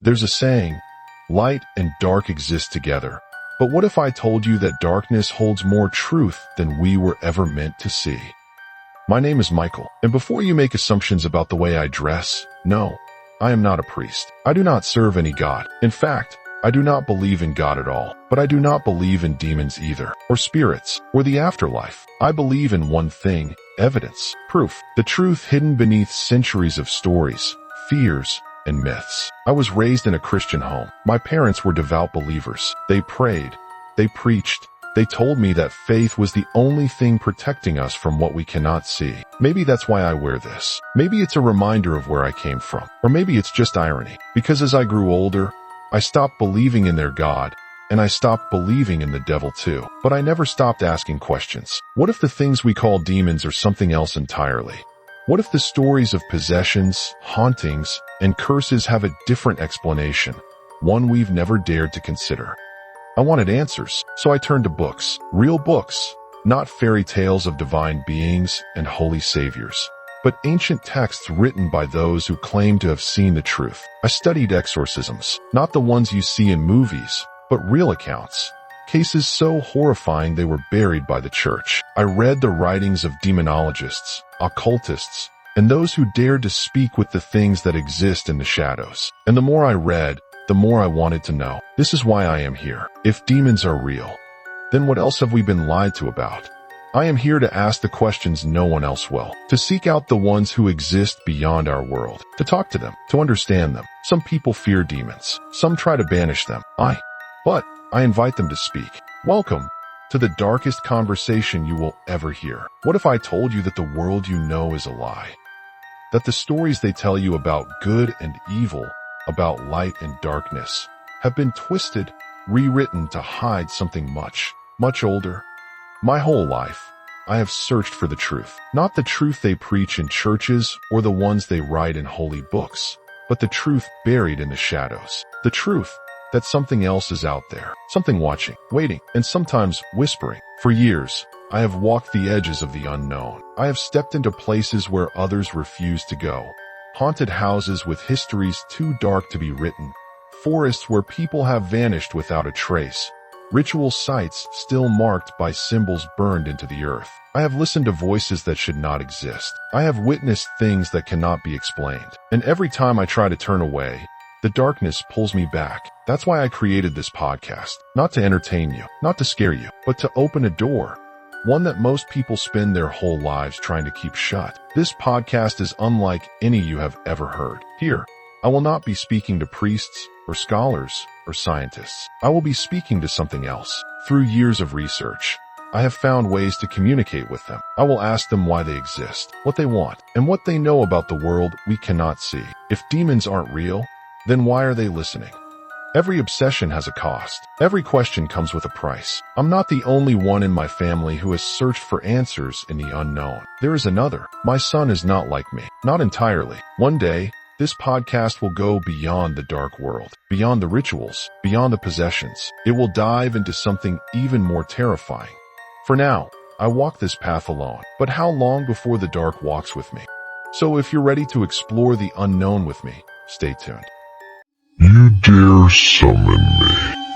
There's a saying, light and dark exist together. But what if I told you that darkness holds more truth than we were ever meant to see? My name is Michael, and before you make assumptions about the way I dress, no, I am not a priest. I do not serve any god. In fact, I do not believe in God at all, but I do not believe in demons either, or spirits, or the afterlife. I believe in one thing, evidence, proof, the truth hidden beneath centuries of stories, fears, and myths. I was raised in a Christian home. My parents were devout believers. They prayed, they preached, they told me that faith was the only thing protecting us from what we cannot see. Maybe that's why I wear this. Maybe it's a reminder of where I came from. Or maybe it's just irony. Because as I grew older, I stopped believing in their God, and I stopped believing in the devil too. But I never stopped asking questions. What if the things we call demons are something else entirely? What if the stories of possessions, hauntings, and curses have a different explanation, one we've never dared to consider? I wanted answers, so I turned to books. Real books, not fairy tales of divine beings and holy saviors, but ancient texts written by those who claim to have seen the truth. I studied exorcisms, not the ones you see in movies, but real accounts. Cases so horrifying they were buried by the church. I read the writings of demonologists, occultists, and those who dared to speak with the things that exist in the shadows. And the more I read, the more I wanted to know. This is why I am here. If demons are real, then what else have we been lied to about? I am here to ask the questions no one else will, to seek out the ones who exist beyond our world, to talk to them, to understand them. Some people fear demons. Some try to banish them. But I invite them to speak. Welcome to the darkest conversation you will ever hear. What if I told you that the world you know is a lie? That the stories they tell you about good and evil, about light and darkness, have been twisted, rewritten to hide something much, much older? My whole life, I have searched for the truth. Not the truth they preach in churches or the ones they write in holy books, but the truth buried in the shadows. The truth that something else is out there, something watching, waiting, and sometimes whispering. For years, I have walked the edges of the unknown. I have stepped into places where others refuse to go. Haunted houses with histories too dark to be written. Forests where people have vanished without a trace. Ritual sites still marked by symbols burned into the earth. I have listened to voices that should not exist. I have witnessed things that cannot be explained. And every time I try to turn away, the darkness pulls me back. That's why I created this podcast. Not to entertain you, not to scare you, but to open a door. One that most people spend their whole lives trying to keep shut. This podcast is unlike any you have ever heard. Here, I will not be speaking to priests or scholars or scientists. I will be speaking to something else. Through years of research, I have found ways to communicate with them. I will ask them why they exist, what they want, and what they know about the world we cannot see. If demons aren't real, then why are they listening? Every obsession has a cost. Every question comes with a price. I'm not the only one in my family who has searched for answers in the unknown. There is another. My son is not like me. Not entirely. One day, this podcast will go beyond the dark world, beyond the rituals, beyond the possessions. It will dive into something even more terrifying. For now, I walk this path alone. But how long before the dark walks with me? So if you're ready to explore the unknown with me, stay tuned. You dare summon me.